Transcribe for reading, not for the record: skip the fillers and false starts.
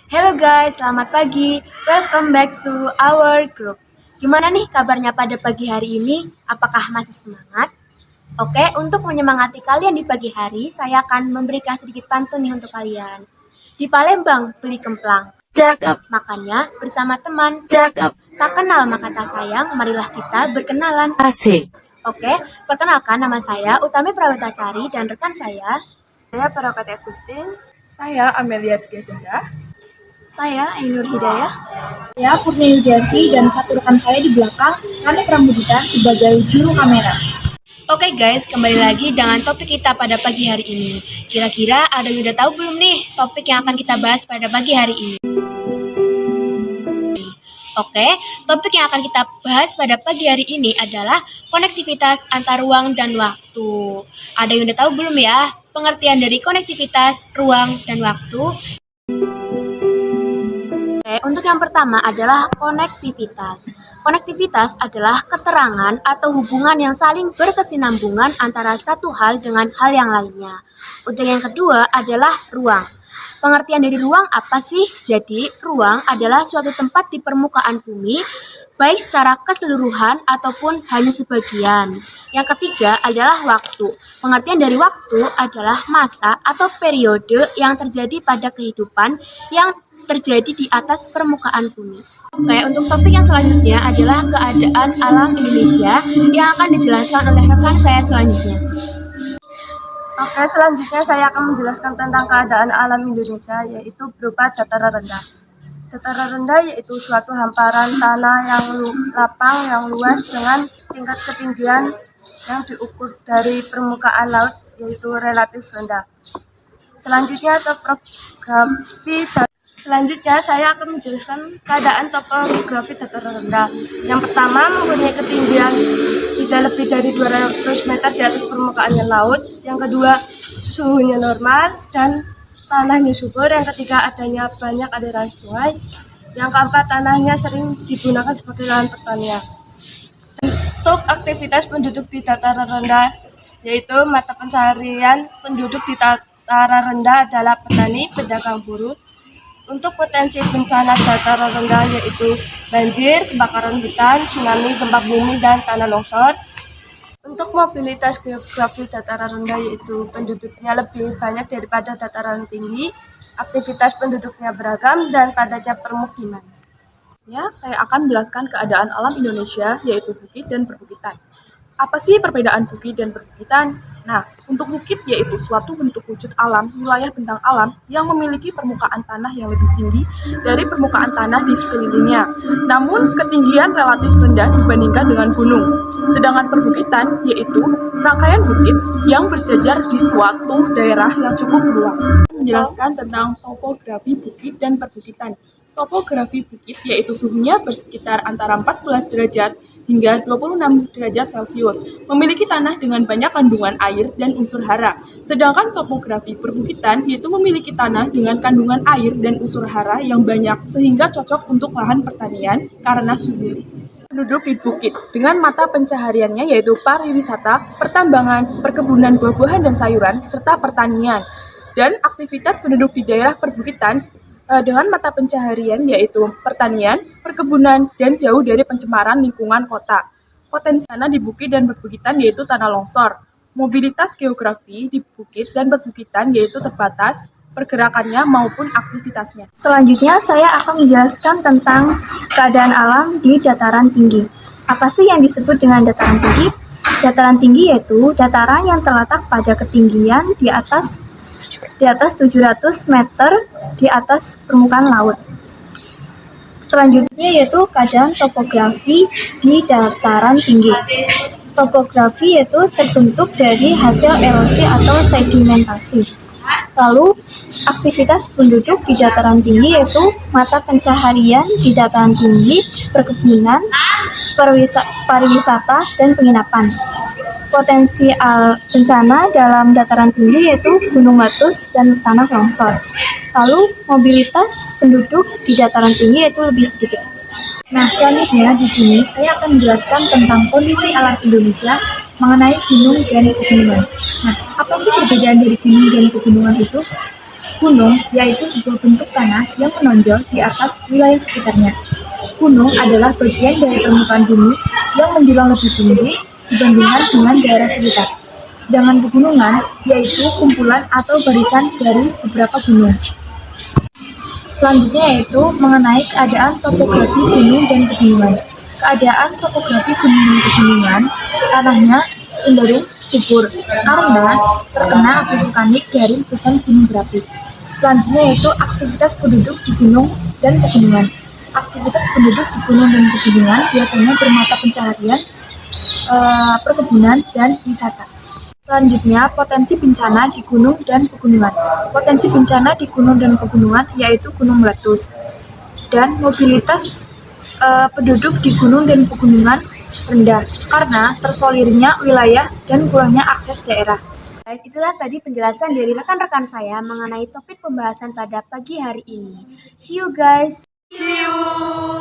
Hello guys, selamat pagi. Welcome back to our group. Gimana nih kabarnya pada pagi hari ini? Apakah masih semangat? Oke, untuk menyemangati kalian di pagi hari, saya akan memberikan sedikit pantun nih untuk kalian. Di Palembang beli kemplang, Cakep, makannya bersama teman. cakep, Tak kenal maka tak sayang, marilah kita berkenalan. asik. Oke, perkenalkan nama saya Utami Prawetasari dan rekan saya Parakat Agustin. Saya Amelia Rizkyazara. Saya Ainur Hidayah. Saya Purnia Yudiasi dan satu rekan saya di belakang, Rani Pramudita sebagai juru kamera. Oke guys, kembali lagi dengan topik kita pada pagi hari ini. Kira-kira ada yang udah tahu belum nih topik yang akan kita bahas pada pagi hari ini? Oke, topik yang akan kita bahas pada pagi hari ini adalah konektivitas antar ruang dan waktu. Ada yang udah tahu belum ya pengertian dari konektivitas ruang dan waktu? Oke, untuk yang pertama adalah konektivitas. Konektivitas adalah keterangan atau hubungan yang saling berkesinambungan antara satu hal dengan hal yang lainnya. Untuk yang kedua adalah ruang. Pengertian dari ruang apa sih? Jadi, ruang adalah suatu tempat di permukaan bumi, baik secara keseluruhan ataupun hanya sebagian. Yang ketiga adalah waktu. Pengertian dari waktu adalah masa atau periode yang terjadi pada kehidupan yang terjadi di atas permukaan bumi. Oke, untuk topik yang selanjutnya adalah keadaan alam Indonesia yang akan dijelaskan oleh rekan saya selanjutnya. Oke, selanjutnya saya akan menjelaskan tentang keadaan alam Indonesia, yaitu berupa dataran rendah. Dataran rendah yaitu suatu hamparan tanah yang lapang, yang luas dengan tingkat ketinggian yang diukur dari permukaan laut, yaitu relatif rendah. Selanjutnya Selanjutnya saya akan menjelaskan keadaan topografi dataran rendah. Yang pertama mempunyai ketinggian tidak lebih dari 200 meter di atas permukaan laut. Yang kedua suhunya normal dan tanahnya subur. Yang ketiga adanya banyak aliran sungai. Yang keempat tanahnya sering digunakan sebagai lahan pertanian. Untuk aktivitas penduduk di dataran rendah yaitu mata pencaharian penduduk di dataran rendah adalah petani, pedagang, buruh. Untuk potensi bencana dataran rendah yaitu banjir, kebakaran hutan, tsunami, gempa bumi, dan tanah longsor. Untuk mobilitas geografi dataran rendah yaitu penduduknya lebih banyak daripada dataran tinggi, aktivitas penduduknya beragam, dan padatnya permukiman. Ya, saya akan menjelaskan keadaan alam Indonesia yaitu bukit dan perbukitan. Apa sih perbedaan bukit dan perbukitan? Nah, untuk bukit yaitu suatu bentuk wujud alam, wilayah bentang alam yang memiliki permukaan tanah yang lebih tinggi dari permukaan tanah di sekelilingnya. Namun, ketinggian relatif rendah dibandingkan dengan gunung. Sedangkan perbukitan yaitu rangkaian bukit yang bersejar di suatu daerah yang cukup luas. Menjelaskan tentang topografi bukit dan perbukitan. Topografi bukit yaitu suhunya bersekitar antara 14 derajat hingga 26 derajat Celcius, memiliki tanah dengan banyak kandungan air dan unsur hara. Sedangkan topografi perbukitan yaitu memiliki tanah dengan kandungan air dan unsur hara yang banyak sehingga cocok untuk lahan pertanian karena subur. Penduduk di bukit dengan mata pencahariannya yaitu pariwisata, pertambangan, perkebunan buah-buahan dan sayuran, serta pertanian. Dan aktivitas penduduk di daerah perbukitan dengan mata pencaharian yaitu pertanian, perkebunan, dan jauh dari pencemaran lingkungan kota. Potensi tanah di bukit dan perbukitan yaitu tanah longsor. Mobilitas geografi di bukit dan perbukitan yaitu terbatas, pergerakannya maupun aktivitasnya. Selanjutnya saya akan menjelaskan tentang keadaan alam di dataran tinggi. Apa sih yang disebut dengan dataran tinggi? Dataran tinggi yaitu dataran yang terletak pada ketinggian di atas 700 meter di atas permukaan laut. Selanjutnya yaitu keadaan topografi di dataran tinggi. Topografi yaitu terbentuk dari hasil erosi atau sedimentasi. Lalu aktivitas penduduk di dataran tinggi yaitu mata pencaharian di dataran tinggi, perkebunan, pariwisata, dan penginapan. Potensi bencana dalam dataran tinggi yaitu gunung meletus dan tanah longsor. Lalu mobilitas penduduk di dataran tinggi yaitu lebih sedikit. Nah, selanjutnya di sini saya akan menjelaskan tentang kondisi alam Indonesia mengenai gunung dan pegunungan. Nah, apa sih perbedaan dari gunung dan pegunungan itu? Gunung yaitu sebuah bentuk tanah yang menonjol di atas wilayah sekitarnya. Gunung adalah bagian dari permukaan bumi yang menjulang lebih tinggi dibandingkan dengan daerah sekitar. Sedangkan pegunungan yaitu kumpulan atau barisan dari beberapa gunung. Selanjutnya yaitu mengenai keadaan topografi gunung dan pegunungan. Keadaan topografi gunung dan pegunungan, tanahnya cenderung subur karena terkena abu vulkanik dari letusan gunung berapi. Selanjutnya yaitu aktivitas penduduk di gunung dan pegunungan. Aktivitas penduduk di gunung dan pegunungan biasanya bermata pencaharian, perkebunan, dan wisata. Selanjutnya, potensi bencana di gunung dan pegunungan. Potensi bencana di gunung dan pegunungan yaitu gunung meletus. Dan mobilitas penduduk di gunung dan pegunungan rendah karena tersolirnya wilayah dan kurangnya akses daerah. Guys, itulah tadi penjelasan dari rekan-rekan saya mengenai topik pembahasan pada pagi hari ini. See you guys. See you.